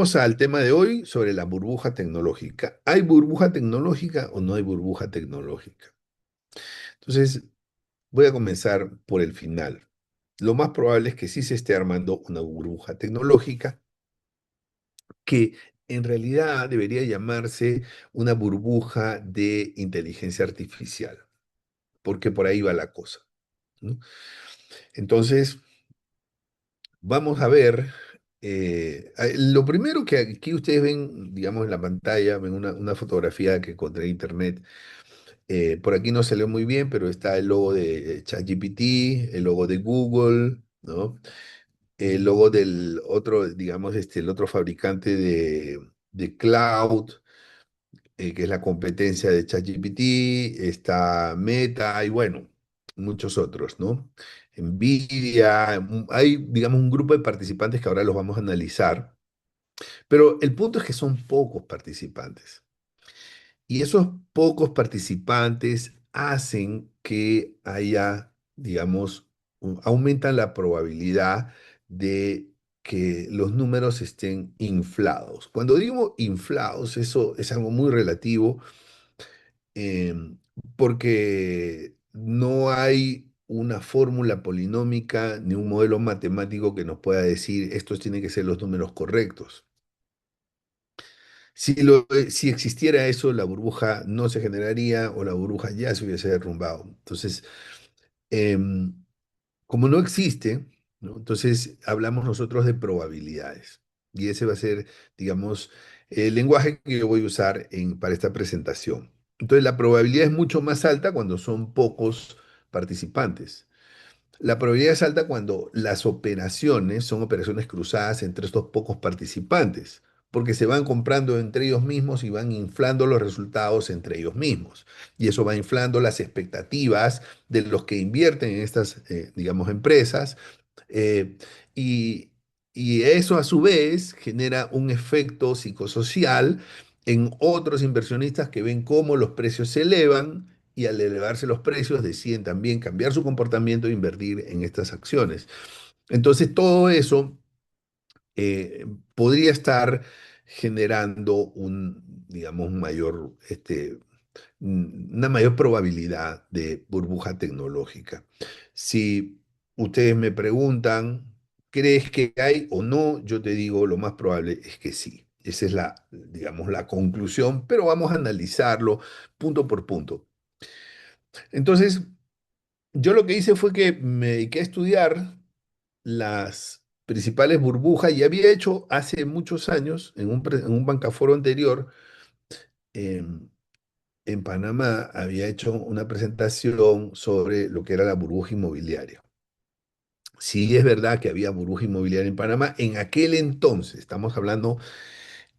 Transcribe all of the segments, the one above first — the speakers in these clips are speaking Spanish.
Vamos al tema de hoy sobre la burbuja tecnológica. ¿Hay burbuja tecnológica o no hay burbuja tecnológica? Entonces, voy a comenzar por el final. Lo más probable es que sí se esté armando una burbuja tecnológica que en realidad debería llamarse una burbuja de inteligencia artificial, porque por ahí va la cosa, ¿no? Entonces, vamos a ver. Lo primero que aquí ustedes ven, digamos, en la pantalla, ven una fotografía que encontré en internet. Por aquí no salió muy bien, pero está el logo de ChatGPT, el logo de Google, ¿no? El logo del otro, digamos, el otro fabricante de cloud, que es la competencia de ChatGPT, está Meta y bueno, muchos otros, ¿no? Nvidia, hay, digamos, un grupo de participantes que ahora los vamos a analizar, pero el punto es que son pocos participantes. Y esos pocos participantes hacen que haya, digamos, aumentan la probabilidad de que los números estén inflados. Cuando digo inflados, eso es algo muy relativo, porque no hay una fórmula polinómica ni un modelo matemático que nos pueda decir estos tienen que ser los números correctos. Si existiera eso, la burbuja no se generaría o la burbuja ya se hubiese derrumbado. Entonces, em, como no existe, ¿no? Entonces hablamos nosotros de probabilidades. Y ese va a ser, digamos, el lenguaje que yo voy a usar para esta presentación. Entonces, la probabilidad es mucho más alta cuando son pocos participantes. La probabilidad es alta cuando las operaciones son operaciones cruzadas entre estos pocos participantes, porque se van comprando entre ellos mismos y van inflando los resultados entre ellos mismos. Y eso va inflando las expectativas de los que invierten en estas, digamos, empresas. eh, y, y eso a su vez genera un efecto psicosocial en otros inversionistas que ven cómo los precios se elevan y al elevarse los precios deciden también cambiar su comportamiento e invertir en estas acciones. Entonces, todo eso podría estar generando digamos, una mayor probabilidad de burbuja tecnológica. Si ustedes me preguntan, ¿crees que hay o no? Yo te digo, lo más probable es que sí. Esa es la, digamos, la conclusión, pero vamos a analizarlo punto por punto. Entonces, yo lo que hice fue que me dediqué a estudiar las principales burbujas y había hecho hace muchos años, en un bancaforo anterior, em, en Panamá, había hecho una presentación sobre lo que era la burbuja inmobiliaria. Sí es verdad que había burbuja inmobiliaria en Panamá en aquel entonces, estamos hablando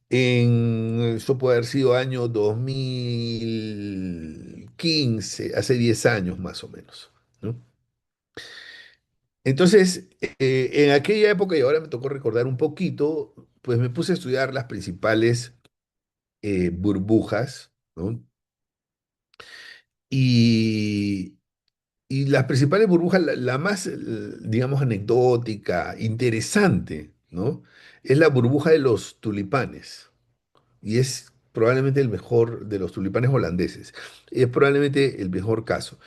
eso puede haber sido año 2015, hace 10 años más o menos, ¿no? Entonces, en aquella época, y ahora me tocó recordar un poquito, pues me puse a estudiar las principales burbujas, ¿no? Y, y las principales burbujas, la más, digamos, anecdótica, interesante, ¿no? Es la burbuja de los tulipanes. Y es probablemente el mejor de los tulipanes holandeses. Es probablemente el mejor caso.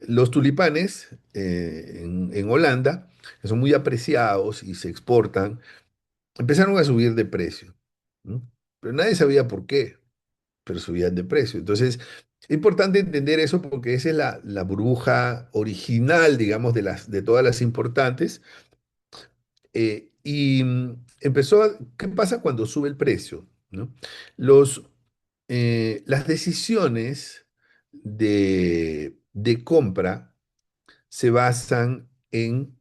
Los tulipanes en Holanda, que son muy apreciados y se exportan, empezaron a subir de precio, ¿no? Pero nadie sabía por qué, pero subían de precio. Entonces, es importante entender eso porque esa es la burbuja original, digamos, de todas las importantes. ¿Qué pasa cuando sube el precio? ¿No? Los, las decisiones de compra se basan en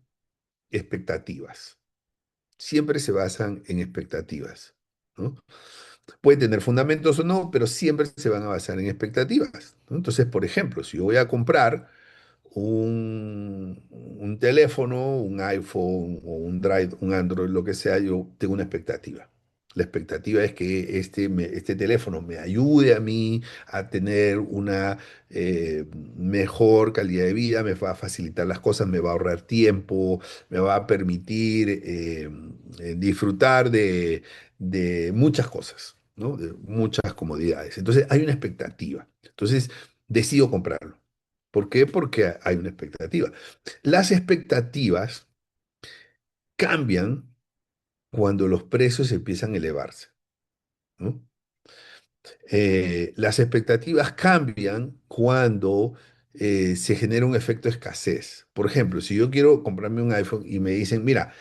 expectativas. Siempre se basan en expectativas, ¿no? Puede tener fundamentos o no, pero siempre se van a basar en expectativas, ¿no? Entonces, por ejemplo, si yo voy a comprar un teléfono, un iPhone o un Drive, un Android, lo que sea, yo tengo una expectativa. La expectativa es que este teléfono me ayude a mí a tener una mejor calidad de vida, me va a facilitar las cosas, me va a ahorrar tiempo, me va a permitir disfrutar de muchas cosas, ¿no? De muchas comodidades. Entonces hay una expectativa. Entonces decido comprarlo. ¿Por qué? Porque hay una expectativa. Las expectativas cambian cuando los precios empiezan a elevarse, ¿no? Las expectativas cambian cuando se genera un efecto de escasez. Por ejemplo, si yo quiero comprarme un iPhone y me dicen, mira,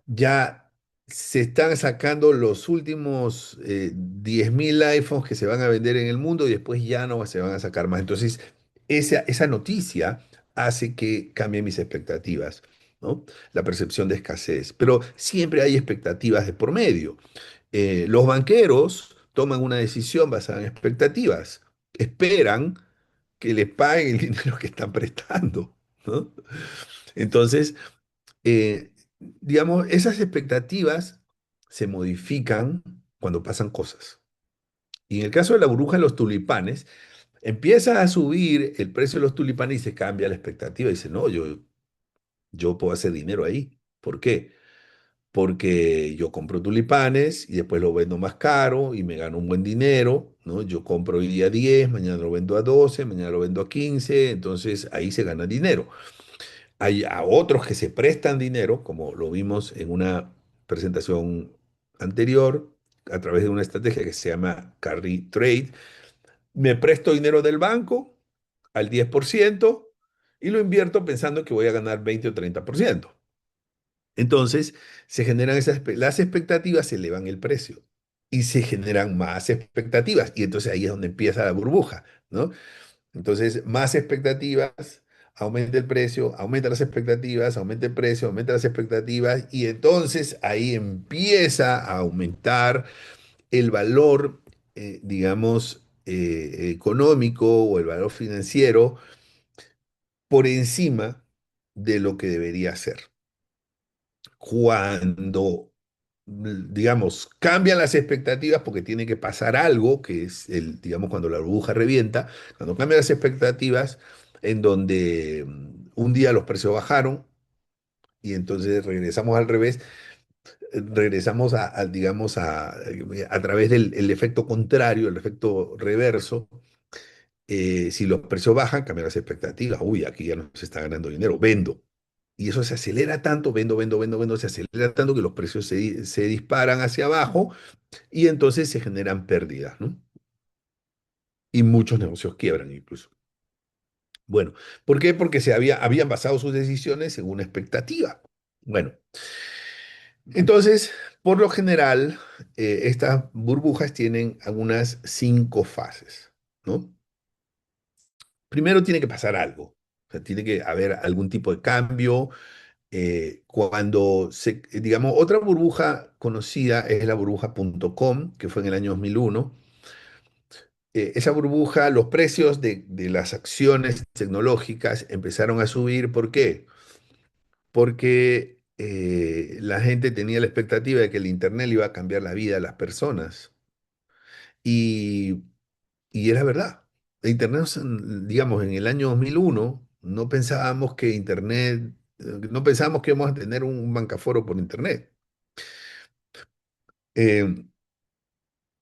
ya se están sacando los últimos 10.000 iPhones que se van a vender en el mundo y después ya no se van a sacar más. Entonces, esa noticia hace que cambien mis expectativas, ¿no? La percepción de escasez. Pero siempre hay expectativas de por medio. Los banqueros toman una decisión basada en expectativas. Esperan que les paguen el dinero que están prestando, ¿no? Entonces, digamos, esas expectativas se modifican cuando pasan cosas. Y en el caso de la burbuja de los tulipanes, empieza a subir el precio de los tulipanes y se cambia la expectativa. Y dice, no, yo puedo hacer dinero ahí. ¿Por qué? Porque yo compro tulipanes y después lo vendo más caro y me gano un buen dinero, ¿no? Yo compro hoy día 10, mañana lo vendo a 12, mañana lo vendo a 15, entonces ahí se gana dinero. Hay a otros que se prestan dinero, como lo vimos en una presentación anterior, a través de una estrategia que se llama Carry Trade. Me presto dinero del banco al 10% y lo invierto pensando que voy a ganar 20 o 30%. Entonces, se generan las expectativas, se elevan el precio y se generan más expectativas. Y entonces ahí es donde empieza la burbuja, ¿no? Entonces, más expectativas, aumenta el precio, aumenta las expectativas, aumenta el precio, aumenta las expectativas, y entonces ahí empieza a aumentar el valor, digamos, económico o el valor financiero por encima de lo que debería ser. Cuando, digamos, cambian las expectativas porque tiene que pasar algo, que es digamos, cuando la burbuja revienta, cuando cambian las expectativas, en donde un día los precios bajaron y entonces regresamos al revés, regresamos digamos, a través del el efecto contrario, el efecto reverso. Si los precios bajan, cambian las expectativas. Uy, aquí ya no se está ganando dinero, vendo. Y eso se acelera tanto, vendo, vendo, vendo, vendo, se acelera tanto que los precios se disparan hacia abajo y entonces se generan pérdidas, ¿no? Y muchos negocios quiebran incluso. Bueno, ¿por qué? Porque habían basado sus decisiones en una expectativa. Bueno, entonces, por lo general, estas burbujas tienen algunas 5 fases, ¿no? Primero tiene que pasar algo, o sea, tiene que haber algún tipo de cambio. Digamos, otra burbuja conocida es la burbuja.com, que fue en el año 2001. Esa burbuja, los precios de las acciones tecnológicas empezaron a subir. ¿Por qué? Porque la gente tenía la expectativa de que el Internet le iba a cambiar la vida a las personas. Y, y era verdad. El Internet, digamos, en el año 2001, no pensábamos que Internet, no pensábamos que íbamos a tener un bancaforo por Internet. Eh,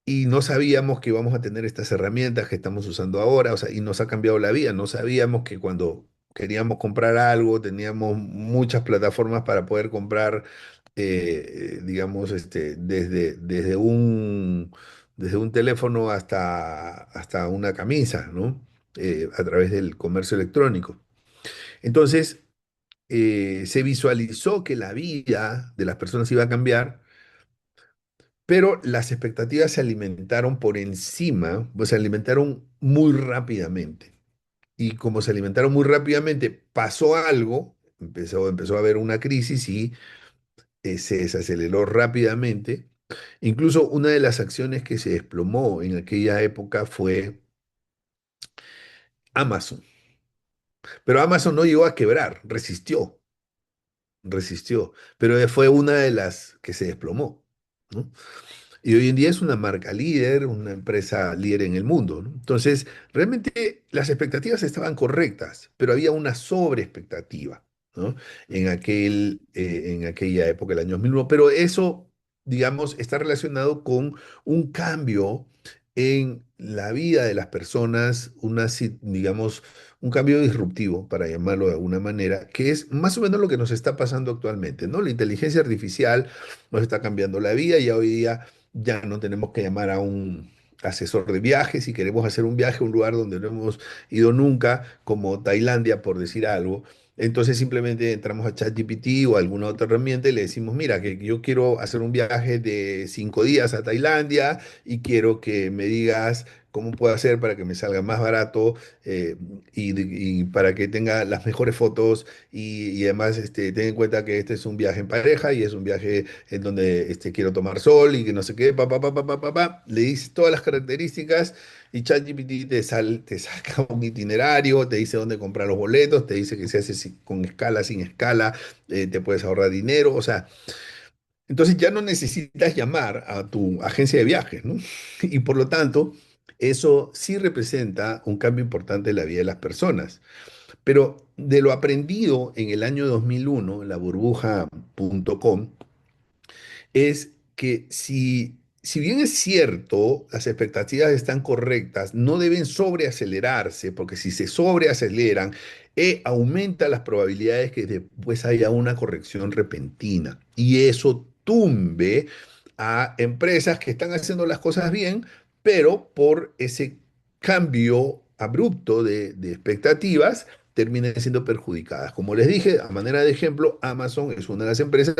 y no sabíamos que íbamos a tener estas herramientas que estamos usando ahora, o sea, y nos ha cambiado la vida. No sabíamos que cuando queríamos comprar algo teníamos muchas plataformas para poder comprar, digamos, desde un teléfono hasta una camisa, ¿no? A través del comercio electrónico. Entonces, se visualizó que la vida de las personas iba a cambiar, pero las expectativas se alimentaron por encima, pues se alimentaron muy rápidamente. Y como se alimentaron muy rápidamente, pasó algo, empezó a haber una crisis y se desaceleró rápidamente. Incluso una de las acciones que se desplomó en aquella época fue Amazon. Pero Amazon no llegó a quebrar, resistió, pero fue una de las que se desplomó, ¿no? Y hoy en día es una marca líder, una empresa líder en el mundo, ¿no? Entonces, realmente las expectativas estaban correctas, pero había una sobreexpectativa, ¿no? En aquella época, el año 2001. Pero eso, digamos, está relacionado con un cambio en la vida de las personas, digamos, un cambio disruptivo, para llamarlo de alguna manera, que es más o menos lo que nos está pasando actualmente, ¿no? La inteligencia artificial nos está cambiando la vida y hoy día ya no tenemos que llamar a un asesor de viajes si queremos hacer un viaje a un lugar donde no hemos ido nunca, como Tailandia, por decir algo. Entonces simplemente entramos a ChatGPT o alguna otra herramienta y le decimos, mira, que yo quiero hacer un viaje de 5 días a Tailandia y quiero que me digas cómo puedo hacer para que me salga más barato, y para que tenga las mejores fotos y además ten en cuenta que este es un viaje en pareja y es un viaje en donde quiero tomar sol y que no sé qué, le dices todas las características y ChatGPT te saca un itinerario, te dice dónde comprar los boletos, te dice que se hace con escala, sin escala, te puedes ahorrar dinero, o sea, entonces ya no necesitas llamar a tu agencia de viajes, ¿no? Y por lo tanto, eso sí representa un cambio importante en la vida de las personas. Pero de lo aprendido en el año 2001, en la burbuja.com, es que si bien es cierto, las expectativas están correctas, no deben sobreacelerarse, porque si se sobreaceleran, aumenta las probabilidades que después haya una corrección repentina. Y eso tumbe a empresas que están haciendo las cosas bien, pero por ese cambio abrupto de expectativas, terminan siendo perjudicadas. Como les dije, a manera de ejemplo, Amazon es una de las empresas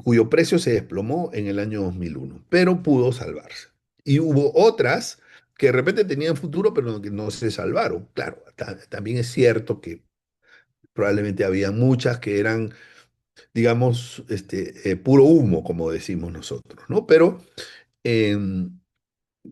cuyo precio se desplomó en el año 2001, pero pudo salvarse. Y hubo otras que de repente tenían futuro, pero que no se salvaron. Claro, también es cierto que probablemente había muchas que eran, digamos, puro humo, como decimos nosotros, ¿no? Pero em,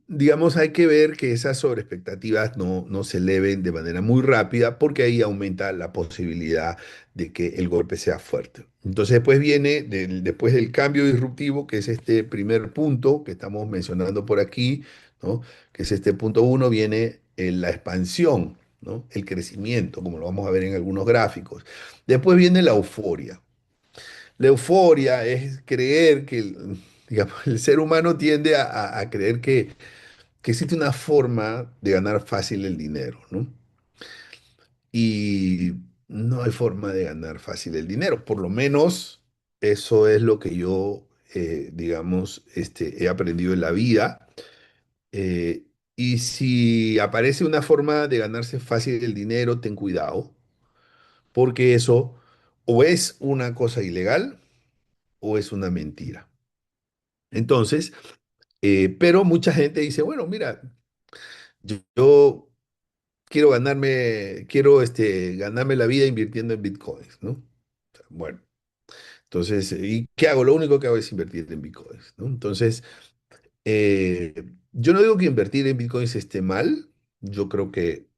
digamos, hay que ver que esas sobreexpectativas no se eleven de manera muy rápida porque ahí aumenta la posibilidad de que el golpe sea fuerte. Entonces después viene, después del cambio disruptivo, que es este primer punto que estamos mencionando por aquí, ¿no? Que es este punto uno, viene la expansión, ¿no? El crecimiento, como lo vamos a ver en algunos gráficos. Después viene la euforia. La euforia es creer que, digamos, el ser humano tiende a creer que existe una forma de ganar fácil el dinero, ¿no? Y no hay forma de ganar fácil el dinero, por lo menos eso es lo que yo, digamos, he aprendido en la vida. Eh, y si aparece una forma de ganarse fácil el dinero, ten cuidado, porque eso o es una cosa ilegal o es una mentira. Entonces, pero mucha gente dice, bueno, mira, yo quiero ganarme la vida invirtiendo en bitcoins, ¿no? Bueno, entonces, ¿y qué hago? Lo único que hago es invertir en bitcoins, ¿no? Entonces, yo no digo que invertir en bitcoins esté mal. Yo creo que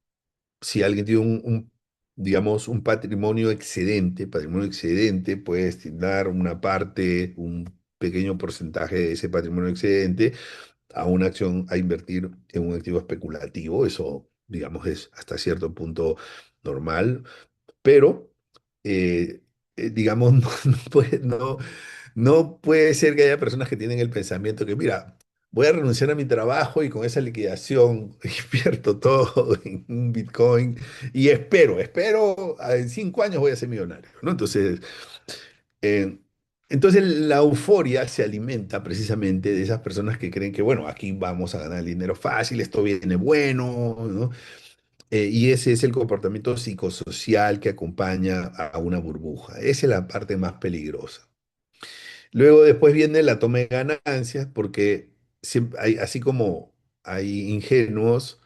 si alguien tiene digamos, un patrimonio excedente, puede destinar una parte, un pequeño porcentaje de ese patrimonio excedente a una acción, a invertir en un activo especulativo. Eso, digamos, es hasta cierto punto normal, pero, digamos, no puede ser que haya personas que tienen el pensamiento que, mira, voy a renunciar a mi trabajo y con esa liquidación invierto todo en un Bitcoin y espero, en 5 años voy a ser millonario, ¿no? Eh, entonces la euforia se alimenta precisamente de esas personas que creen que, bueno, aquí vamos a ganar dinero fácil, esto viene bueno, ¿no? Y ese es el comportamiento psicosocial que acompaña a una burbuja. Esa es la parte más peligrosa. Luego después viene la toma de ganancias, porque así como hay ingenuos,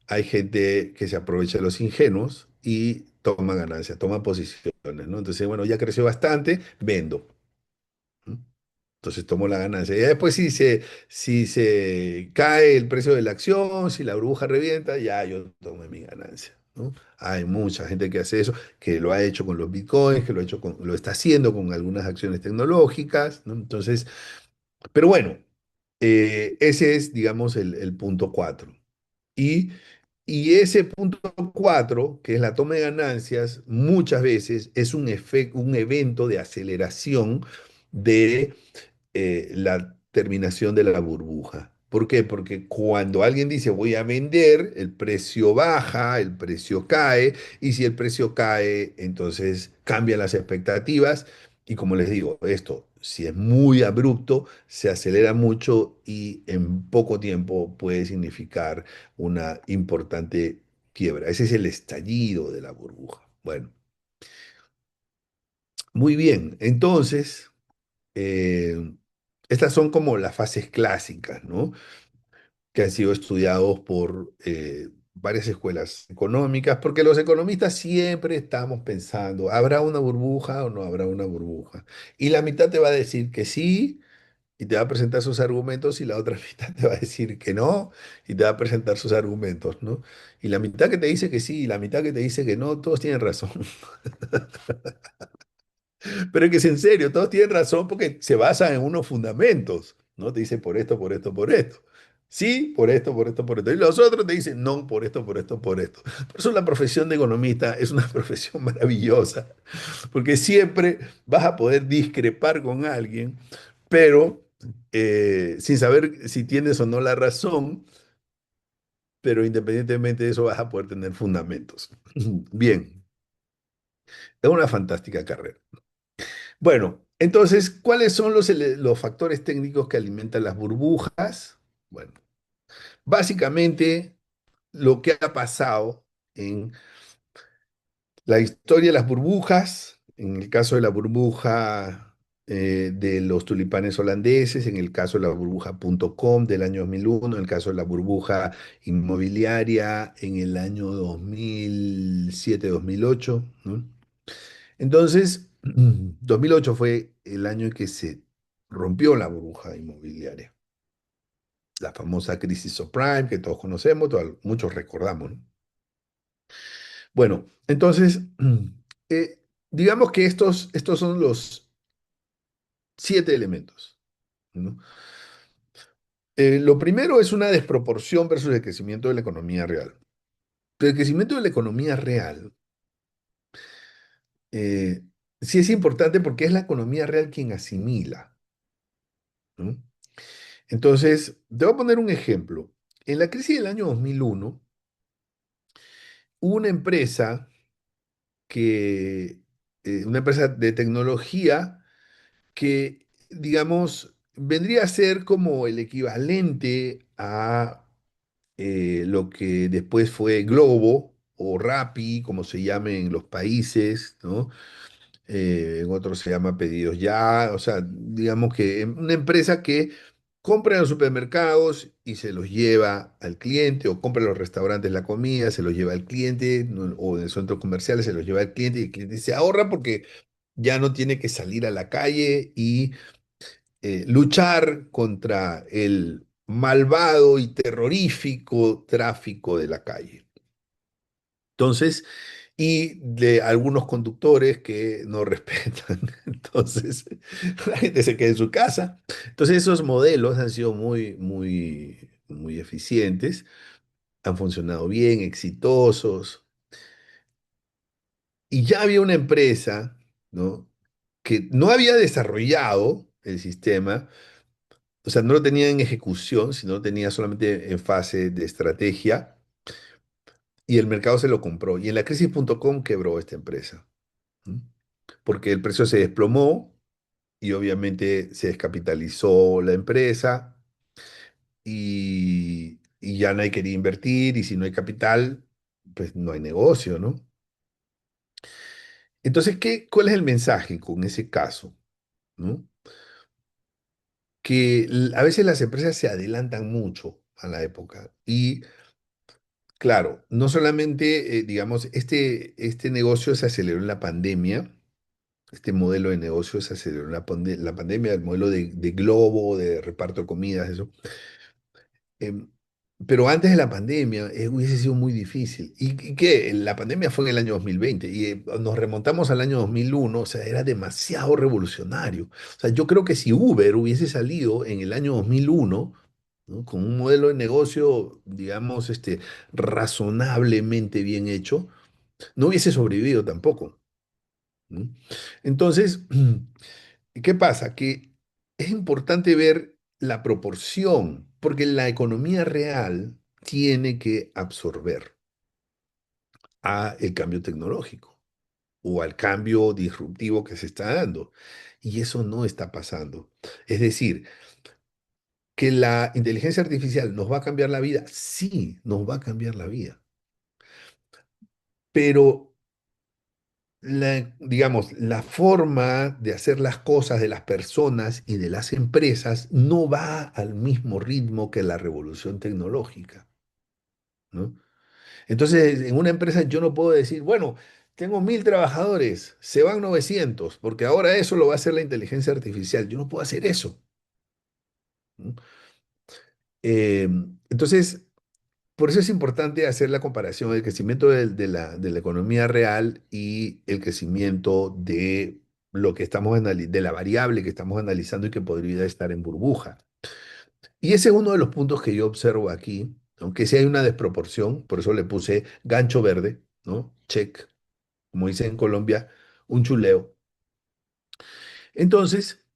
hay gente que se aprovecha de los ingenuos y toma ganancias, toma posiciones, ¿no? Entonces, bueno, ya creció bastante, vendo. ¿No? Entonces tomo la ganancia. Y después si se cae el precio de la acción, si la burbuja revienta, ya yo tomé mi ganancia, ¿no? Hay mucha gente que hace eso, que lo ha hecho con los bitcoins, que lo está haciendo con algunas acciones tecnológicas, ¿no? Entonces, Pero bueno, ese es, digamos, el punto 4. Y, y ese punto 4, que es la toma de ganancias, muchas veces es un evento de aceleración de la terminación de la burbuja. ¿Por qué? Porque cuando alguien dice voy a vender, el precio baja, el precio cae, y si el precio cae, entonces cambian las expectativas. Y como les digo, esto, si es muy abrupto, se acelera mucho y en poco tiempo puede significar una importante quiebra. Ese es el estallido de la burbuja. Bueno, muy bien. Entonces, eh, estas son como las fases clásicas, ¿no? Que han sido estudiados por varias escuelas económicas, porque los economistas siempre estamos pensando, ¿habrá una burbuja o no habrá una burbuja? Y la mitad te va a decir que sí, y te va a presentar sus argumentos, y la otra mitad te va a decir que no, y te va a presentar sus argumentos, ¿no? Y la mitad que te dice que sí, y la mitad que te dice que no, todos tienen razón. Pero es que es en serio, todos tienen razón porque se basan en unos fundamentos, ¿no? Te dicen por esto, por esto, por esto. Sí, por esto, por esto, por esto. Y los otros te dicen no, por esto, por esto, por esto. Por eso la profesión de economista es una profesión maravillosa, porque siempre vas a poder discrepar con alguien, pero sin saber si tienes o no la razón, pero independientemente de eso vas a poder tener fundamentos. Bien, es una fantástica carrera. Bueno, entonces, ¿cuáles son los factores técnicos que alimentan las burbujas? Bueno, básicamente lo que ha pasado en la historia de las burbujas, en el caso de la burbuja de los tulipanes holandeses, en el caso de la burbuja.com del año 2001, en el caso de la burbuja inmobiliaria en el año 2007-2008, ¿no? Entonces, 2008 fue el año en que se rompió la burbuja inmobiliaria, la famosa crisis subprime que todos conocemos, muchos recordamos, ¿no? Bueno, entonces, eh, digamos que estos son los 7 elementos, ¿no? Lo primero es una desproporción versus el crecimiento de la economía real. Pero el crecimiento de la economía real eh, sí es importante porque es la economía real quien asimila, ¿no? Entonces, te voy a poner un ejemplo. En la crisis del año 2001, hubo una empresa de tecnología que, digamos, vendría a ser como el equivalente a lo que después fue Globo o Rappi, como se llame en los países, ¿no? En otros se llama Pedidos Ya, o sea, digamos que una empresa que compra en los supermercados y se los lleva al cliente, o compra en los restaurantes la comida, se los lleva al cliente, ¿no? O en los centros comerciales se los lleva al cliente y el cliente se ahorra porque ya no tiene que salir a la calle y luchar contra el malvado y terrorífico tráfico de la calle. Entonces, y de algunos conductores que no respetan. Entonces, la gente se queda en su casa. Entonces, esos modelos han sido muy, muy, muy eficientes, han funcionado bien, exitosos. Y ya había una empresa, ¿no? Que no había desarrollado el sistema, o sea, no lo tenía en ejecución, sino lo tenía solamente en fase de estrategia, y el mercado se lo compró. Y en la crisis.com quebró esta empresa, ¿no? Porque el precio se desplomó y obviamente se descapitalizó la empresa y ya nadie quería invertir y si no hay capital, pues no hay negocio, ¿no? Entonces, ¿cuál es el mensaje con ese caso? ¿No? Que a veces las empresas se adelantan mucho a la época y claro, no solamente, digamos, este negocio se aceleró en la pandemia. Este modelo de negocio se aceleró en la pandemia, el modelo de globo, de reparto de comidas, eso. pero antes de la pandemia hubiese sido muy difícil. ¿Y qué? La pandemia fue en el año 2020 y nos remontamos al año 2001, o sea, era demasiado revolucionario. O sea, yo creo que si Uber hubiese salido en el año 2001, ¿no? Con un modelo de negocio, digamos, razonablemente bien hecho, no hubiese sobrevivido tampoco. ¿No? Entonces, ¿qué pasa? Que es importante ver la proporción, porque la economía real tiene que absorber a el cambio tecnológico o al cambio disruptivo que se está dando. Y eso no está pasando. Es decir, que la inteligencia artificial nos va a cambiar la vida. Sí, nos va a cambiar la vida. Pero digamos, la forma de hacer las cosas de las personas y de las empresas no va al mismo ritmo que la revolución tecnológica, ¿no? Entonces, en una empresa yo no puedo decir, bueno, tengo 1.000 trabajadores, se van 900 porque ahora eso lo va a hacer la inteligencia artificial. Yo no puedo hacer eso, ¿no? Eh, entonces, por eso es importante hacer la comparación del crecimiento de la economía real y el crecimiento de lo que de la variable que estamos analizando y que podría estar en burbuja. Y ese es uno de los puntos que yo observo aquí, aunque sí hay una desproporción, por eso le puse gancho verde, ¿no? Check, como dicen en Colombia, un chuleo. Entonces,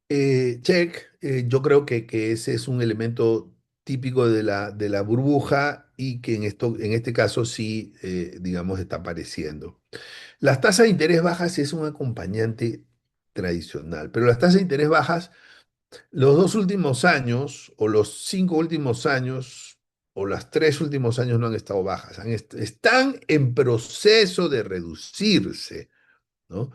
check, yo creo que ese es un elemento típico de la burbuja y que en este caso sí, digamos, está apareciendo. Las tasas de interés bajas es un acompañante tradicional, pero las tasas de interés bajas, los 2 últimos años, o los 5 últimos años, o los 3 últimos años no han estado bajas, están en proceso de reducirse, ¿no?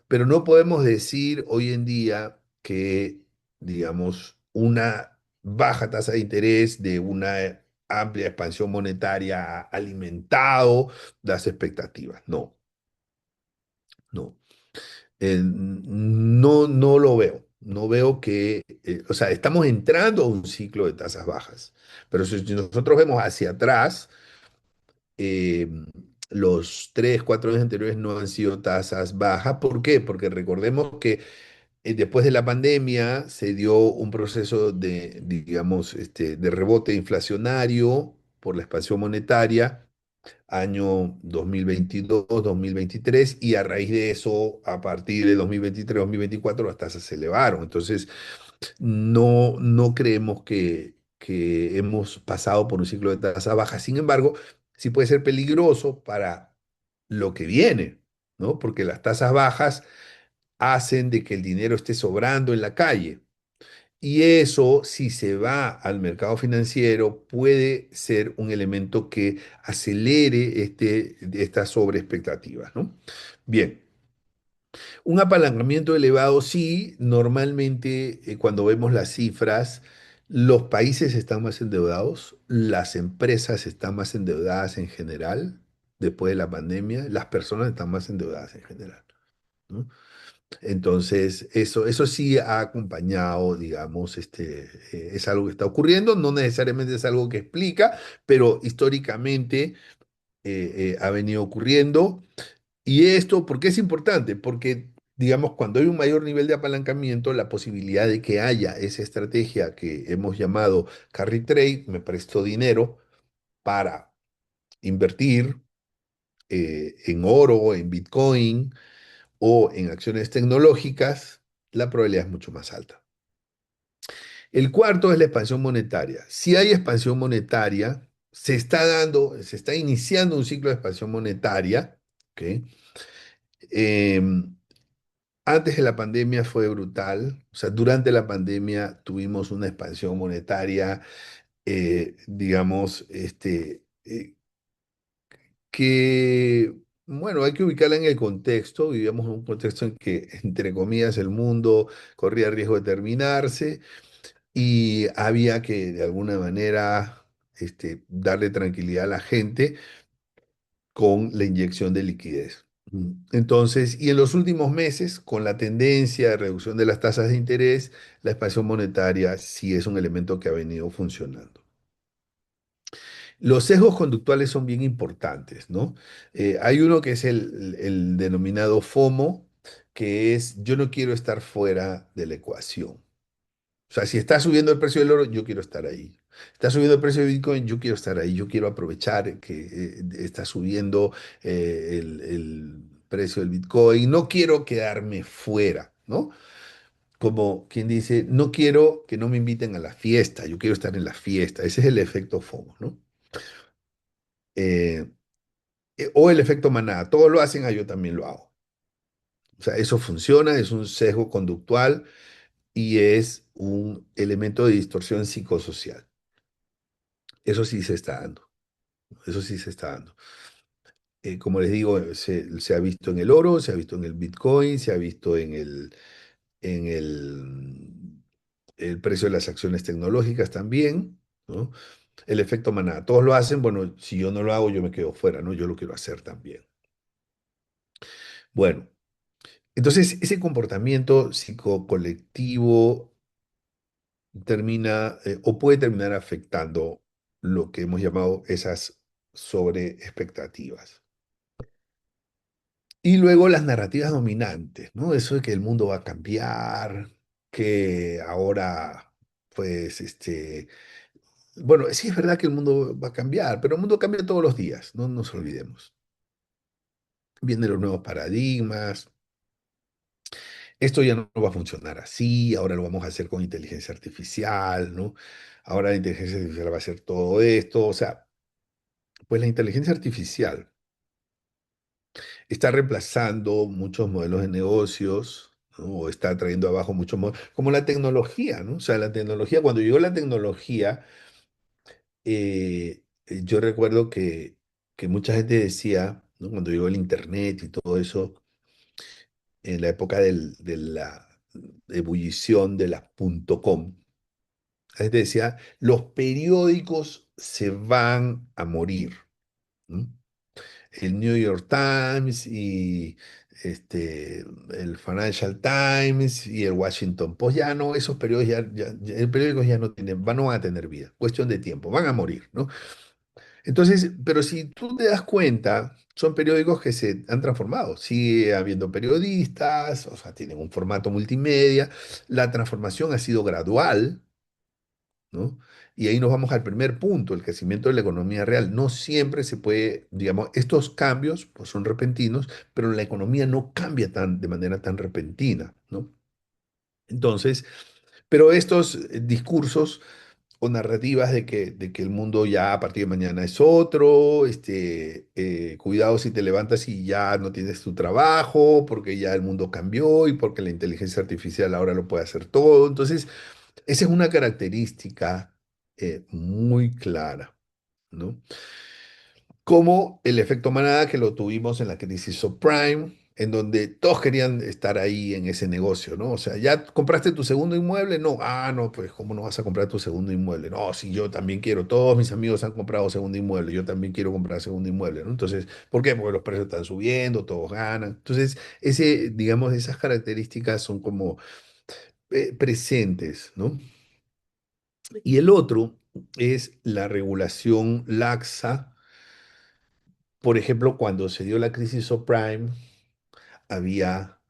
Pero no podemos decir hoy en día que, digamos, una baja tasa de interés de una amplia expansión monetaria ha alimentado las expectativas. No, no. No, no lo veo. No veo que, o sea, estamos entrando a un ciclo de tasas bajas, pero si nosotros vemos hacia atrás, eh, los 3, 4 años anteriores no han sido tasas bajas. ¿Por qué? Porque recordemos que después de la pandemia se dio un proceso de, digamos, de rebote inflacionario por la expansión monetaria, año 2022, 2023, y a raíz de eso, a partir de 2023, 2024, las tasas se elevaron. Entonces, no creemos que hemos pasado por un ciclo de tasa baja. Sin embargo, sí puede ser peligroso para lo que viene, ¿no? Porque las tasas bajas hacen de que el dinero esté sobrando en la calle. Y eso, si se va al mercado financiero, puede ser un elemento que acelere estas sobreexpectativas, ¿no? Bien, un apalancamiento elevado, sí, normalmente cuando vemos las cifras, los países están más endeudados, las empresas están más endeudadas en general, después de la pandemia, las personas están más endeudadas en general, ¿no? Entonces, eso sí ha acompañado, digamos, es algo que está ocurriendo, no necesariamente es algo que explica, pero históricamente ha venido ocurriendo. Y esto, ¿por qué es importante? Porque, digamos, cuando hay un mayor nivel de apalancamiento, la posibilidad de que haya esa estrategia que hemos llamado carry trade, me prestó dinero para invertir en oro, en Bitcoin o en acciones tecnológicas, la probabilidad es mucho más alta. El cuarto es la expansión monetaria. Si hay expansión monetaria, se está iniciando un ciclo de expansión monetaria, ¿ok? Em, Antes de la pandemia fue brutal, o sea, durante la pandemia tuvimos una expansión monetaria, digamos, que, bueno, hay que ubicarla en el contexto. Vivíamos en un contexto en que, entre comillas, el mundo corría riesgo de terminarse y había que, de alguna manera, darle tranquilidad a la gente con la inyección de liquidez. Entonces, y en los últimos meses, con la tendencia de reducción de las tasas de interés, la expansión monetaria sí es un elemento que ha venido funcionando. Los sesgos conductuales son bien importantes, ¿no? Hay uno que es el denominado FOMO, que es yo no quiero estar fuera de la ecuación. O sea, si está subiendo el precio del oro, yo quiero estar ahí. Está subiendo el precio de Bitcoin, yo quiero estar ahí. Yo quiero aprovechar que está subiendo el precio del Bitcoin. No quiero quedarme fuera, ¿no? Como quien dice, no quiero que no me inviten a la fiesta, yo quiero estar en la fiesta. Ese es el efecto FOMO, ¿no? Eh, o el efecto manada. Todos lo hacen, yo también lo hago. O sea, eso funciona, es un sesgo conductual y es un elemento de distorsión psicosocial. Eso sí se está dando. Eso sí se está dando. Como les digo, se ha visto en el oro, se ha visto en el Bitcoin, se ha visto en el precio de las acciones tecnológicas también, ¿no? El efecto manada. Todos lo hacen, bueno, si yo no lo hago, yo me quedo fuera, ¿no? Yo lo quiero hacer también. Bueno, entonces ese comportamiento psicocolectivo termina o puede terminar afectando lo que hemos llamado esas sobreexpectativas. Y luego las narrativas dominantes, ¿no? Eso de que el mundo va a cambiar, que ahora, pues, bueno, sí es verdad que el mundo va a cambiar, pero el mundo cambia todos los días, no nos olvidemos. Vienen los nuevos paradigmas, esto ya no va a funcionar así, ahora lo vamos a hacer con inteligencia artificial, ¿no? Ahora la inteligencia artificial va a hacer todo esto, o sea, pues la inteligencia artificial está reemplazando muchos modelos de negocios, ¿no? O está trayendo abajo muchos modelos, como la tecnología, ¿no? O sea, la tecnología, cuando llegó la tecnología, yo recuerdo que mucha gente decía, ¿no? Cuando llegó el Internet y todo eso, en la época de la ebullición de las .com, la gente decía, los periódicos se van a morir, ¿no? El New York Times y el Financial Times y el Washington Post, ya no, esos periódicos el periódicos ya no tienen, no van a tener vida, cuestión de tiempo, van a morir, ¿no? Entonces, pero si tú te das cuenta, son periódicos que se han transformado, sigue habiendo periodistas, o sea, tienen un formato multimedia, la transformación ha sido gradual, ¿no? Y ahí nos vamos al primer punto, el crecimiento de la economía real. No siempre se puede, digamos, estos cambios pues, son repentinos, pero la economía no cambia de manera tan repentina, ¿no? Entonces, pero estos discursos o narrativas de que el mundo ya a partir de mañana es otro, cuidado si te levantas y ya no tienes tu trabajo, porque ya el mundo cambió y porque la inteligencia artificial ahora lo puede hacer todo. Entonces, esa es una característica muy clara, ¿no? Como el efecto manada que lo tuvimos en la crisis subprime, en donde todos querían estar ahí en ese negocio, ¿no? O sea, ¿ya compraste tu segundo inmueble? No, no, pues ¿cómo no vas a comprar tu segundo inmueble? No, si yo también quiero, todos mis amigos han comprado segundo inmueble, yo también quiero comprar segundo inmueble, ¿no? Entonces, ¿por qué? Porque los precios están subiendo, todos ganan. Entonces, digamos, esas características son como presentes, ¿no? Y el otro es la regulación laxa. Por ejemplo, cuando se dio la crisis subprime, había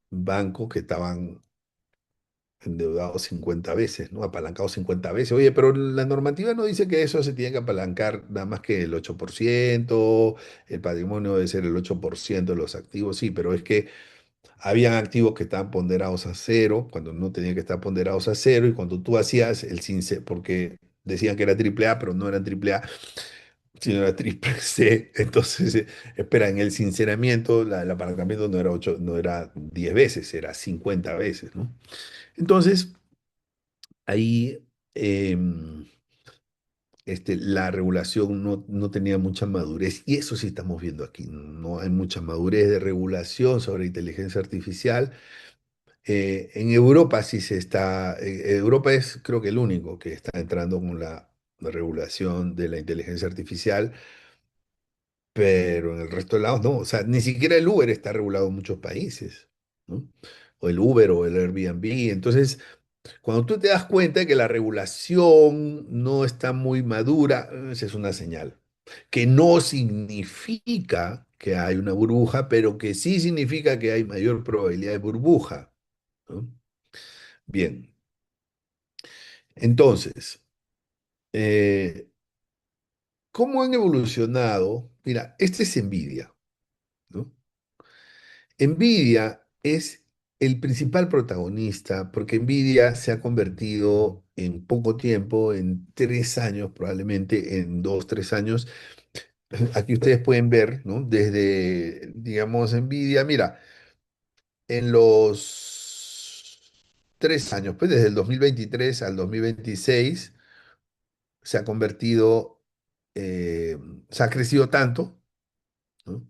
bancos que estaban endeudados 50 veces, ¿no? Apalancados 50 veces. Oye, pero la normativa no dice que eso se tiene que apalancar nada más que el 8%, el patrimonio debe ser el 8% de los activos, sí, pero es que habían activos que estaban ponderados a cero, cuando no tenían que estar ponderados a cero, y cuando tú hacías el since, porque decían que era triple A, pero no eran triple A, sino era triple C. Entonces, espera, en el sinceramiento, el apalancamiento no era 8, no era 10 veces, era 50 veces, ¿no? Entonces, ahí la regulación no tenía mucha madurez, y eso sí estamos viendo aquí, no hay mucha madurez de regulación sobre inteligencia artificial. En Europa sí se está, Europa es creo que el único que está entrando con la regulación de la inteligencia artificial, pero en el resto de lados no, o sea, ni siquiera el Uber está regulado en muchos países, ¿no? O el Uber o el Airbnb, entonces, Cuando tú te das cuenta de que la regulación no está muy madura, esa es una señal. Que no significa que hay una burbuja, pero que sí significa que hay mayor probabilidad de burbuja, ¿no? Bien, entonces, eh, ¿cómo han evolucionado? Mira, este es Nvidia, ¿no? Nvidia es el principal protagonista porque Nvidia se ha convertido en poco tiempo, en 3 años, probablemente en 2, 3 años. Aquí ustedes pueden ver, ¿no? Desde, digamos, Nvidia, mira, en los 3 años, pues desde el 2023 al 2026, se ha convertido, eh, se ha crecido tanto, ¿no?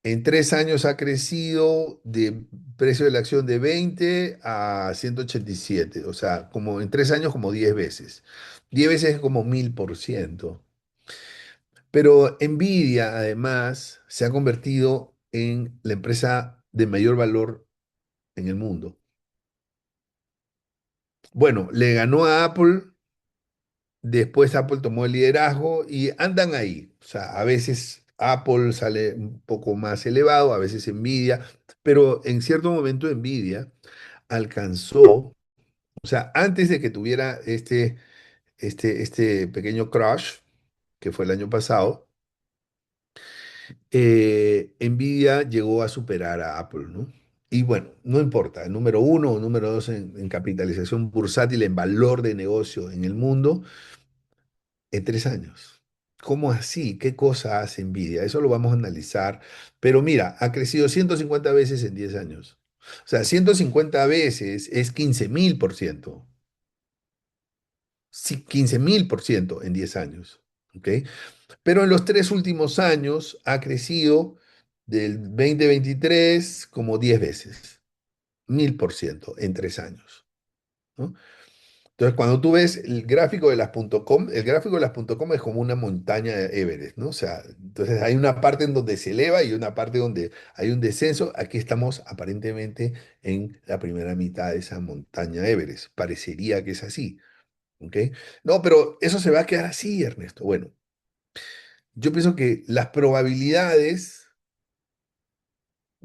En 3 años ha crecido de precio de la acción de 20 a 187, o sea, como en 3 años como 10 veces. 10 veces es como 1000%. Pero Nvidia, además, se ha convertido en la empresa de mayor valor en el mundo. Bueno, le ganó a Apple, después Apple tomó el liderazgo y andan ahí. O sea, a veces Apple sale un poco más elevado, a veces Nvidia, pero en cierto momento Nvidia alcanzó, o sea, antes de que tuviera este pequeño crash, que fue el año pasado, Nvidia llegó a superar a Apple, ¿no? Y bueno, no importa, el número uno o número dos en capitalización bursátil, en valor de negocio en el mundo, en 3 años. ¿Cómo así? ¿Qué cosa hace Nvidia? Eso lo vamos a analizar. Pero mira, ha crecido 150 veces en 10 años. O sea, 150 veces es 15.000%. Sí, 15.000% en 10 años. ¿Ok? Pero en los 3 últimos años ha crecido del 2023 como 10 veces, 1000% en 3 años, ¿no? Entonces, cuando tú ves el gráfico de las .com, el gráfico de las .com es como una montaña de Everest, ¿no? O sea, entonces hay una parte en donde se eleva y una parte donde hay un descenso. Aquí estamos aparentemente en la primera mitad de esa montaña Everest. Parecería que es así, ¿ok? No, pero eso se va a quedar así, Ernesto. Bueno, yo pienso que las probabilidades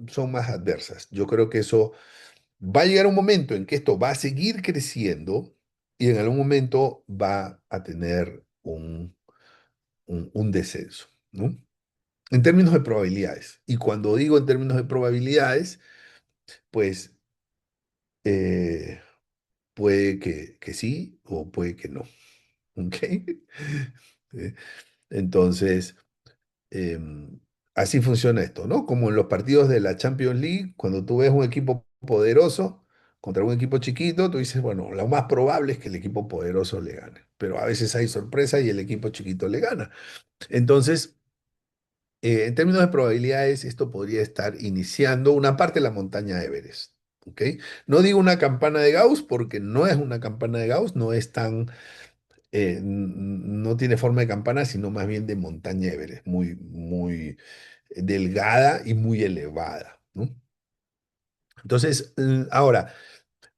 son más adversas. Yo creo que eso va a llegar un momento en que esto va a seguir creciendo y en algún momento va a tener un descenso, ¿no? En términos de probabilidades. Y cuando digo en términos de probabilidades, pues eh, puede que sí o puede que no. ¿Ok? Eh, Entonces, Em, así funciona esto, ¿no? Como en los partidos de la Champions League, cuando tú ves un equipo poderoso contra un equipo chiquito, tú dices, bueno, lo más probable es que el equipo poderoso le gane, pero a veces hay sorpresa y el equipo chiquito le gana. Entonces, en términos de probabilidades, esto podría estar iniciando una parte de la montaña Everest. ¿Ok? No digo una campana de Gauss porque no es una campana de Gauss, no es tan no tiene forma de campana, sino más bien de montaña Everest, muy, muy delgada y muy elevada, ¿no? Entonces, ahora,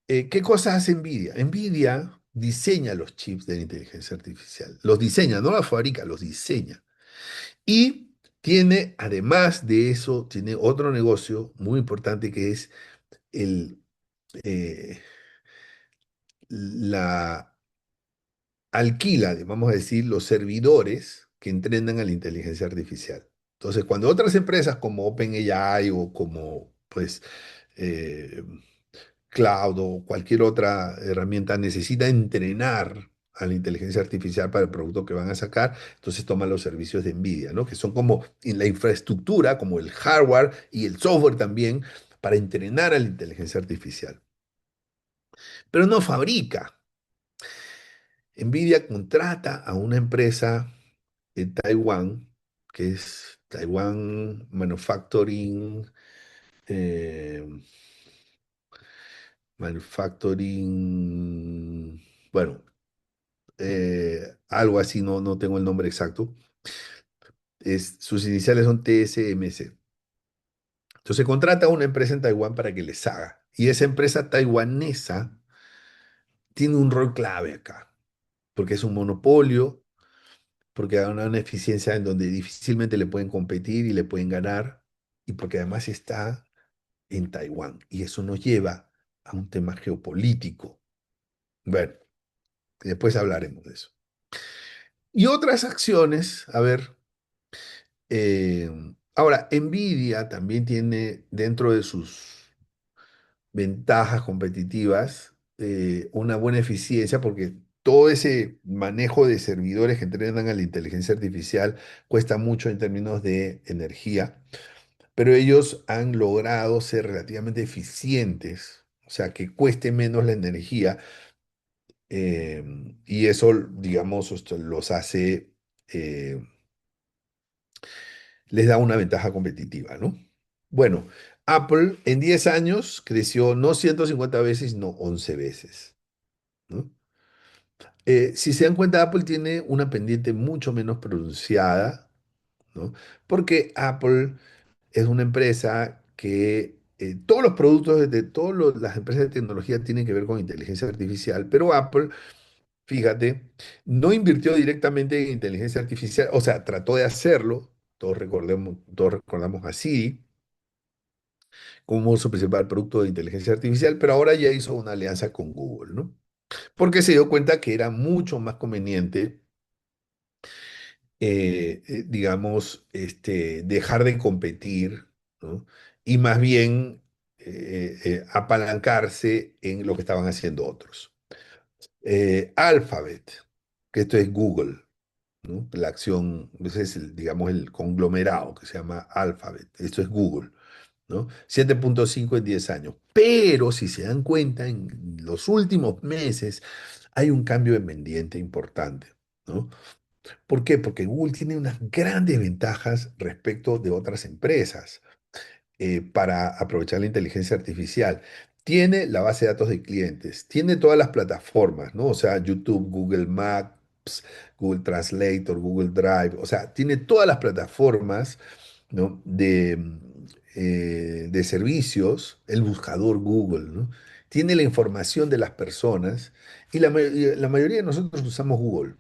¿qué cosa hace NVIDIA? NVIDIA diseña los chips de la inteligencia artificial. Los diseña, no los fabrica, los diseña. Y tiene, además de eso, tiene otro negocio muy importante que es el, eh, la alquila, vamos a decir, los servidores que entrenan a la inteligencia artificial. Entonces, cuando otras empresas como OpenAI o como, pues, eh, Cloud o cualquier otra herramienta necesita entrenar a la inteligencia artificial para el producto que van a sacar, entonces toman los servicios de NVIDIA, ¿no? Que son como en la infraestructura, como el hardware y el software también, para entrenar a la inteligencia artificial. Pero no fabrica. NVIDIA contrata a una empresa en Taiwán, que es Taiwan Manufacturing, eh, Manufacturing, bueno, algo así, no tengo el nombre exacto. Sus iniciales son TSMC. Entonces contrata a una empresa en Taiwán para que les haga. Y esa empresa taiwanesa tiene un rol clave acá, porque es un monopolio, porque da una eficiencia en donde difícilmente le pueden competir y le pueden ganar, y porque además está en Taiwán. Y eso nos lleva a un tema geopolítico. Bueno, después hablaremos de eso. Y otras acciones, a ver, eh, ahora, Nvidia también tiene dentro de sus ventajas competitivas una buena eficiencia porque todo ese manejo de servidores que entrenan a la inteligencia artificial cuesta mucho en términos de energía, pero ellos han logrado ser relativamente eficientes, o sea, que cueste menos la energía eh, y eso, digamos, esto los hace, eh, les da una ventaja competitiva, ¿no? Bueno, Apple en 10 años creció no 150 veces, sino 11 veces, ¿no? Si se dan cuenta, Apple tiene una pendiente mucho menos pronunciada, ¿no? Porque Apple es una empresa que todos los productos de todas las empresas de tecnología tienen que ver con inteligencia artificial, pero Apple, fíjate, no invirtió directamente en inteligencia artificial, o sea, trató de hacerlo, todos recordamos a Siri como su principal producto de inteligencia artificial, pero ahora ya hizo una alianza con Google, ¿no? Porque se dio cuenta que era mucho más conveniente digamos, dejar de competir, ¿no? Y más bien apalancarse en lo que estaban haciendo otros. Alphabet, que esto es Google, ¿no? La acción, ese es el, digamos, el conglomerado que se llama Alphabet, esto es Google, ¿no? 7,5 en 10 años. Pero si se dan cuenta, en los últimos meses hay un cambio de pendiente importante, ¿no? ¿Por qué? Porque Google tiene unas grandes ventajas respecto de otras empresas para aprovechar la inteligencia artificial. Tiene la base de datos de clientes, tiene todas las plataformas, ¿no? O sea, YouTube, Google Maps, Google Translator, Google Drive, o sea, tiene todas las plataformas, ¿no? de servicios, el buscador Google, ¿no? Tiene la información de las personas y la mayoría de nosotros usamos Google,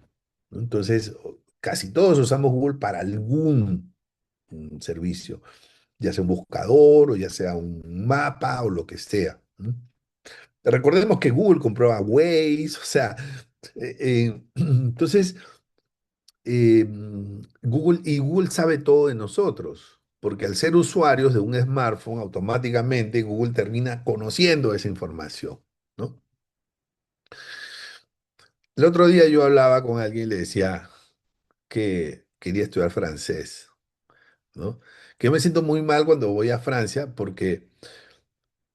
¿no? Entonces, casi todos usamos Google para algún servicio, ya sea un buscador o ya sea un mapa o lo que sea, ¿no? Recordemos que Google compró a Waze, o sea, entonces Google sabe todo de nosotros, porque al ser usuarios de un smartphone, automáticamente Google termina conociendo esa información, ¿no? El otro día yo hablaba con alguien y le decía que quería estudiar francés, ¿no? Que yo me siento muy mal cuando voy a Francia porque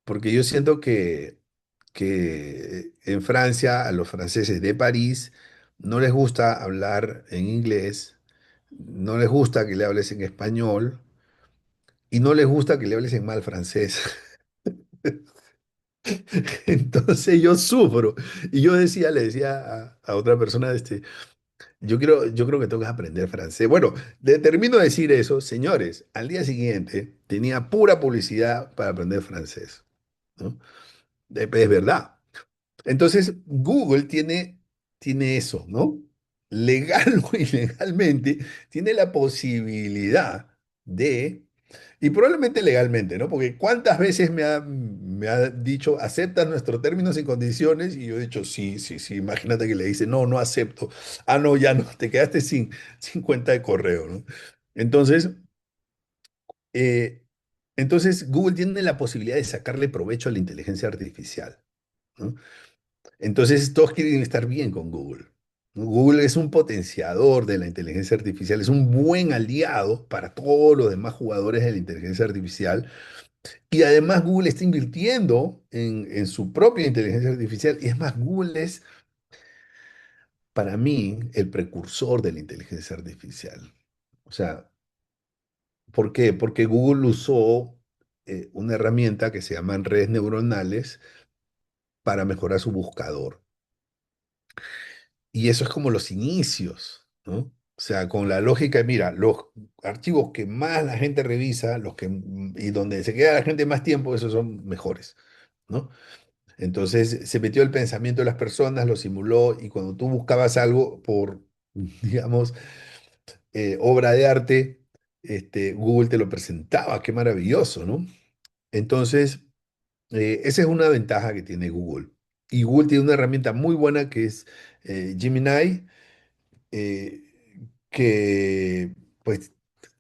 yo siento que en Francia a los franceses de París no les gusta hablar en inglés, no les gusta que le hables en español y no les gusta que le hables en mal francés. Entonces yo sufro. Y yo decía, le decía a otra persona, yo creo que tengo que aprender francés. Bueno, le termino de decir eso, señores, al día siguiente tenía pura publicidad para aprender francés, ¿no? Es verdad. Entonces, Google tiene eso, ¿no? Legal o ilegalmente, tiene la posibilidad de, y probablemente legalmente, ¿no? Porque cuántas veces me ha dicho, ¿aceptas nuestros términos y condiciones? Y yo he dicho, sí, sí, sí. Imagínate que le dice, no, no acepto. Ah, no, ya no, te quedaste sin cuenta de correo, ¿no? Entonces, eh, entonces, Google tiene la posibilidad de sacarle provecho a la inteligencia artificial, ¿no? Entonces, todos quieren estar bien con Google, ¿no? Google es un potenciador de la inteligencia artificial, es un buen aliado para todos los demás jugadores de la inteligencia artificial. Y además Google está invirtiendo en su propia inteligencia artificial. Y es más, Google es, para mí, el precursor de la inteligencia artificial. O sea, ¿por qué? Porque Google usó una herramienta que se llaman redes neuronales para mejorar su buscador. Y eso es como los inicios, ¿no? O sea, con la lógica de, mira, los archivos que más la gente revisa, y donde se queda la gente más tiempo, esos son mejores, ¿no? Entonces se metió el pensamiento de las personas, lo simuló y cuando tú buscabas algo por, digamos, obra de arte, Google te lo presentaba, qué maravilloso, ¿no? Entonces, esa es una ventaja que tiene Google. Y Google tiene una herramienta muy buena que es Gemini, eh, que pues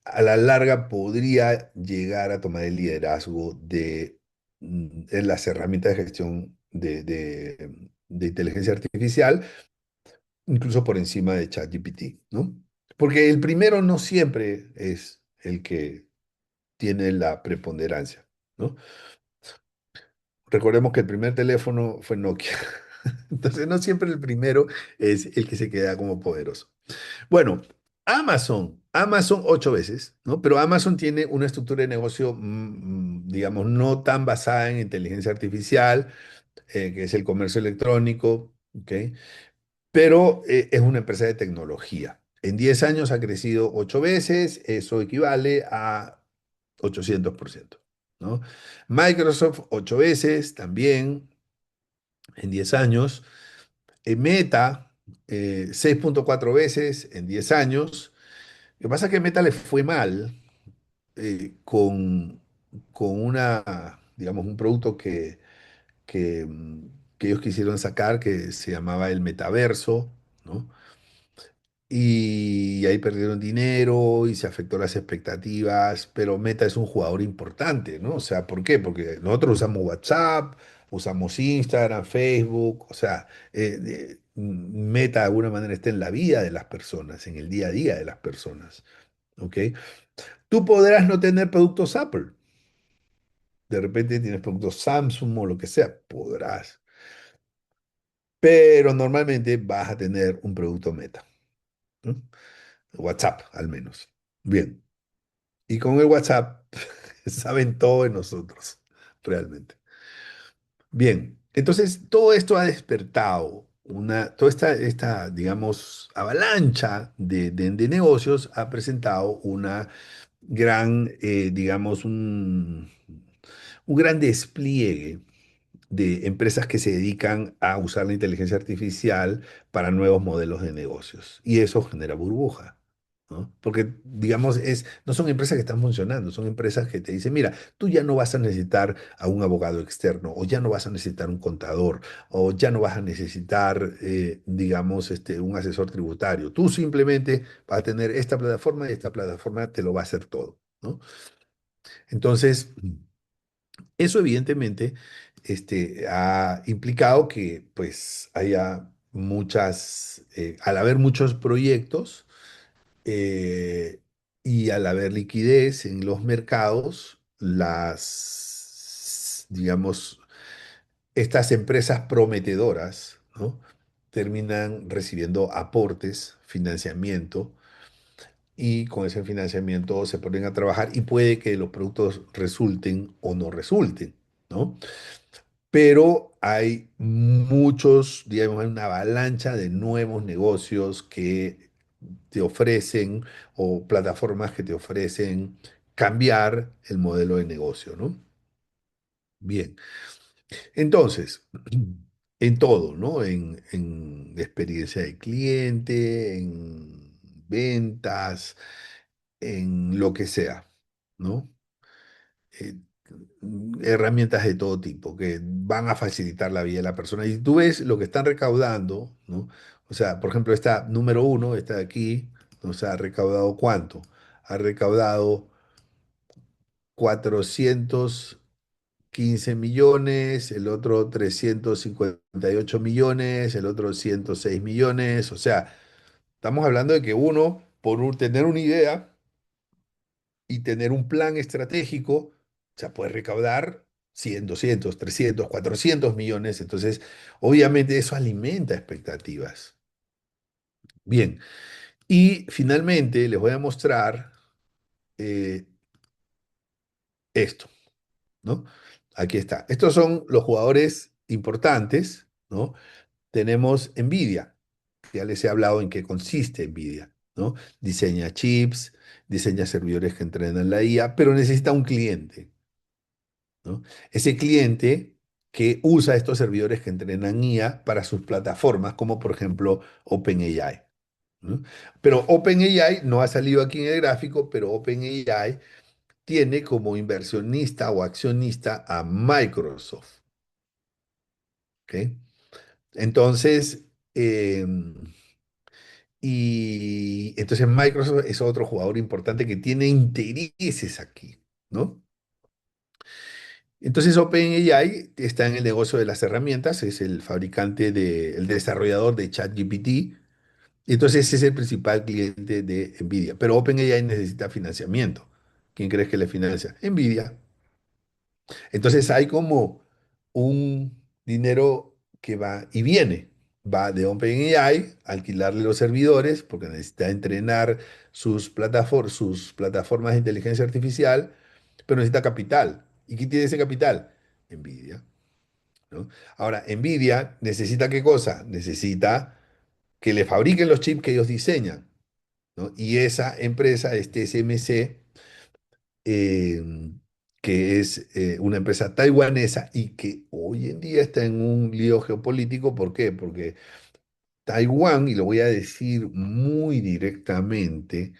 a la larga podría llegar a tomar el liderazgo de las herramientas de gestión de inteligencia artificial, incluso por encima de ChatGPT, ¿no? Porque el primero no siempre es el que tiene la preponderancia, ¿no? Recordemos que el primer teléfono fue Nokia. Entonces, no siempre el primero es el que se queda como poderoso. Bueno, Amazon 8 veces, ¿no? Pero Amazon tiene una estructura de negocio, digamos, no tan basada en inteligencia artificial, que es el comercio electrónico, ¿ok? Pero es una empresa de tecnología. En 10 años ha crecido 8 veces, eso equivale a 800%, ¿no? Microsoft 8 veces también en 10 años. Meta 6,4 veces en 10 años. Lo que pasa es que Meta le fue mal con digamos, un producto que ellos quisieron sacar que se llamaba el metaverso, ¿no? Y ahí perdieron dinero y se afectó las expectativas, pero Meta es un jugador importante, ¿no? O sea, ¿por qué? Porque nosotros usamos WhatsApp, usamos Instagram, Facebook, o sea, Meta de alguna manera está en la vida de las personas, en el día a día de las personas, ¿ok? Tú podrás no tener productos Apple, de repente tienes productos Samsung o lo que sea, podrás, pero normalmente vas a tener un producto Meta, ¿no? WhatsApp al menos. Bien. Y con el WhatsApp saben todo de nosotros, realmente. Bien, entonces todo esto ha despertado toda digamos, avalancha de negocios ha presentado una gran, digamos, un gran despliegue de empresas que se dedican a usar la inteligencia artificial para nuevos modelos de negocios. Y eso genera burbuja, ¿no? Porque, digamos, no son empresas que están funcionando, son empresas que te dicen, mira, tú ya no vas a necesitar a un abogado externo, o ya no vas a necesitar un contador, o ya no vas a necesitar, digamos, un asesor tributario. Tú simplemente vas a tener esta plataforma y esta plataforma te lo va a hacer todo, ¿no? Entonces, eso evidentemente ha implicado que pues haya al haber muchos proyectos y al haber liquidez en los mercados, digamos, estas empresas prometedoras, ¿no? Terminan recibiendo aportes, financiamiento, y con ese financiamiento se ponen a trabajar y puede que los productos resulten o no resulten, ¿no? Pero hay muchos, digamos, hay una avalancha de nuevos negocios que te ofrecen o plataformas que te ofrecen cambiar el modelo de negocio, ¿no? Bien, entonces, en todo, ¿no? En experiencia de cliente, en ventas, en lo que sea, ¿no? eh, Herramientas de todo tipo que van a facilitar la vida de la persona. Y tú ves lo que están recaudando, ¿no? O sea, por ejemplo, esta número uno, esta de aquí, o sea, ha recaudado ¿cuánto? Ha recaudado 415 millones, el otro 358 millones, el otro 106 millones. O sea, estamos hablando de que uno, por tener una idea, y tener un plan estratégico, o sea, puede recaudar 100, 200, 300, 400 millones. Entonces, obviamente eso alimenta expectativas. Bien, y finalmente les voy a mostrar eh, esto, ¿no? Aquí está. Estos son los jugadores importantes, ¿no? Tenemos NVIDIA. Ya les he hablado en qué consiste NVIDIA, ¿no? Diseña chips, diseña servidores que entrenan la IA, pero necesita un cliente, ¿no? Ese cliente que usa estos servidores que entrenan IA para sus plataformas, como por ejemplo OpenAI. ¿No? Pero OpenAI no ha salido aquí en el gráfico, pero OpenAI tiene como inversionista o accionista a Microsoft. ¿Ok? Entonces, y entonces Microsoft es otro jugador importante que tiene intereses aquí, ¿no? Entonces OpenAI está en el negocio de las herramientas, es el fabricante el desarrollador de ChatGPT, y entonces ese es el principal cliente de Nvidia. Pero OpenAI necesita financiamiento. ¿Quién crees que le financia? Nvidia. Entonces hay como un dinero que va y viene. Va de OpenAI a alquilarle los servidores porque necesita entrenar sus plataformas de inteligencia artificial, pero necesita capital. ¿Y quién tiene ese capital? Nvidia, ¿no? Ahora, Nvidia necesita ¿qué cosa? Necesita que le fabriquen los chips que ellos diseñan, ¿no? Y esa empresa es TSMC, eh, que es una empresa taiwanesa y que hoy en día está en un lío geopolítico. ¿Por qué? Porque Taiwán, y lo voy a decir muy directamente,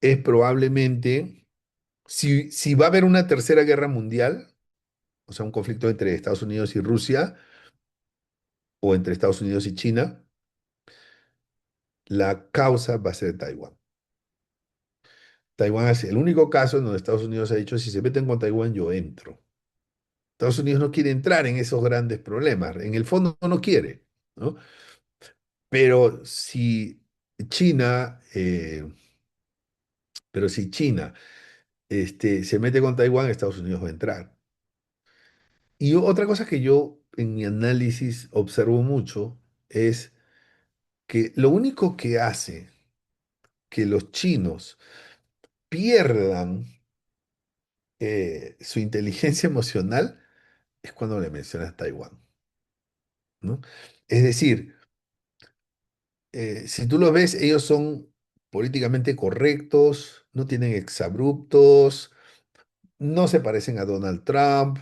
es probablemente, si va a haber una tercera guerra mundial, o sea, un conflicto entre Estados Unidos y Rusia, o entre Estados Unidos y China, la causa va a ser Taiwán. Taiwán es el único caso en donde Estados Unidos ha dicho, si se meten con Taiwán, yo entro. Estados Unidos no quiere entrar en esos grandes problemas, en el fondo no quiere, ¿no? Pero si China, pero si China se mete con Taiwán, Estados Unidos va a entrar. Y otra cosa que yo en mi análisis observo mucho es que lo único que hace que los chinos pierdan su inteligencia emocional es cuando le mencionas Taiwán, ¿no? Es decir, si tú los ves, ellos son políticamente correctos, no tienen exabruptos, no se parecen a Donald Trump,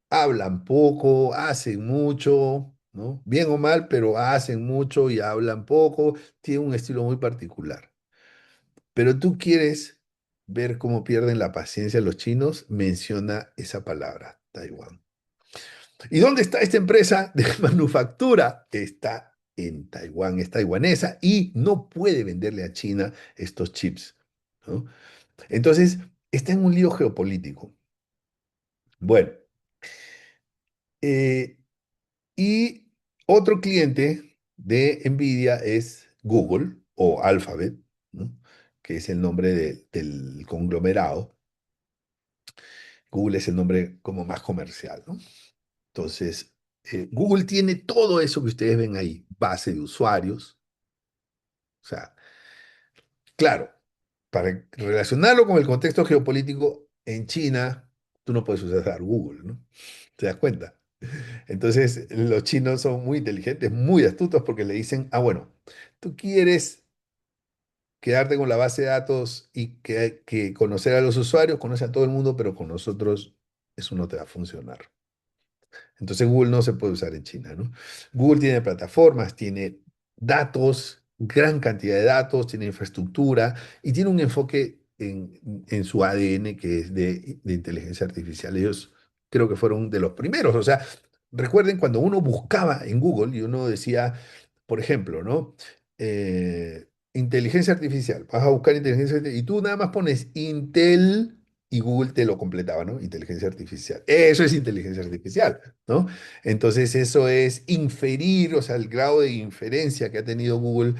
hablan poco, hacen mucho, ¿no? Bien o mal, pero hacen mucho y hablan poco, tienen un estilo muy particular. Pero tú quieres ver cómo pierden la paciencia los chinos, menciona esa palabra, Taiwán. ¿Y dónde está esta empresa de manufactura? Está en Taiwán, es taiwanesa y no puede venderle a China estos chips, ¿no? Entonces, está en un lío geopolítico. Bueno, eh, y otro cliente de Nvidia es Google o Alphabet, ¿no? Que es el nombre del conglomerado. Google es el nombre como más comercial, ¿no? Entonces, Google tiene todo eso que ustedes ven ahí, base de usuarios. O sea, claro, para relacionarlo con el contexto geopolítico en China, tú no puedes usar Google, ¿no? ¿Te das cuenta? Entonces, los chinos son muy inteligentes, muy astutos porque le dicen, ah, bueno, tú quieres quedarte con la base de datos y que conocer a los usuarios, conoce a todo el mundo, pero con nosotros eso no te va a funcionar. Entonces Google no se puede usar en China, ¿no? Google tiene plataformas, tiene datos, gran cantidad de datos, tiene infraestructura y tiene un enfoque en su ADN que es de inteligencia artificial. Ellos creo que fueron de los primeros. O sea, recuerden cuando uno buscaba en Google y uno decía, por ejemplo, ¿no? Inteligencia artificial. Vas a buscar inteligencia artificial y tú nada más pones Intel y Google te lo completaba, ¿no? Inteligencia artificial. Eso es inteligencia artificial, ¿no? Entonces eso es inferir, o sea, el grado de inferencia que ha tenido Google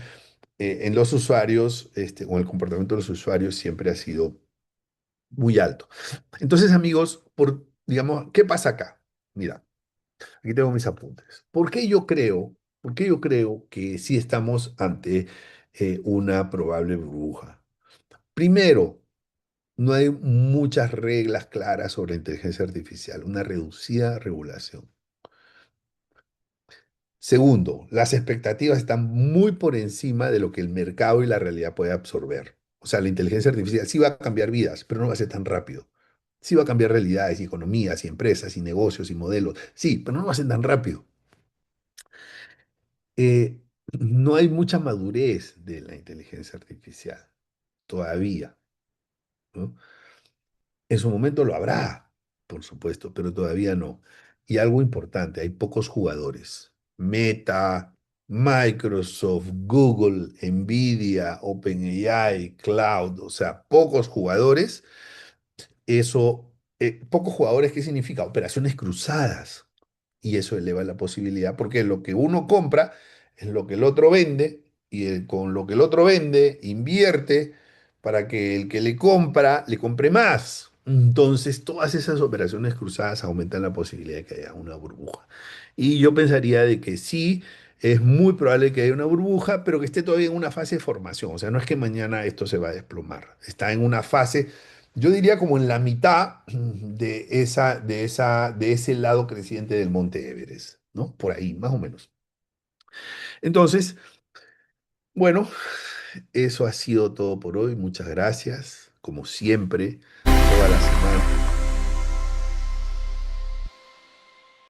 en los usuarios, o el comportamiento de los usuarios siempre ha sido muy alto. Entonces, amigos, digamos, ¿qué pasa acá? Mira, aquí tengo mis apuntes. Por qué yo creo que sí estamos ante una probable burbuja? Primero, no hay muchas reglas claras sobre inteligencia artificial, una reducida regulación. Segundo, las expectativas están muy por encima de lo que el mercado y la realidad puede absorber. O sea, la inteligencia artificial sí va a cambiar vidas, pero no va a ser tan rápido. Sí va a cambiar realidades y economías y empresas y negocios y modelos. Sí, pero no lo hacen tan rápido. Eh, no hay mucha madurez de la inteligencia artificial todavía, ¿no? En su momento lo habrá, por supuesto, pero todavía no. Y algo importante, hay pocos jugadores. Meta, Microsoft, Google, Nvidia, OpenAI, Cloud, o sea, pocos jugadores. Eso, pocos jugadores, ¿qué significa? Operaciones cruzadas. Y eso eleva la posibilidad, porque lo que uno compra es lo que el otro vende, y con lo que el otro vende, invierte para que el que le compra le compre más. Entonces, todas esas operaciones cruzadas aumentan la posibilidad de que haya una burbuja. Y yo pensaría de que sí, es muy probable que haya una burbuja, pero que esté todavía en una fase de formación. O sea, no es que mañana esto se va a desplomar. Está en una fase, yo diría como en la mitad de ese lado creciente del Monte Everest, ¿no? Por ahí, más o menos. Entonces, bueno, eso ha sido todo por hoy. Muchas gracias. Como siempre, toda la semana.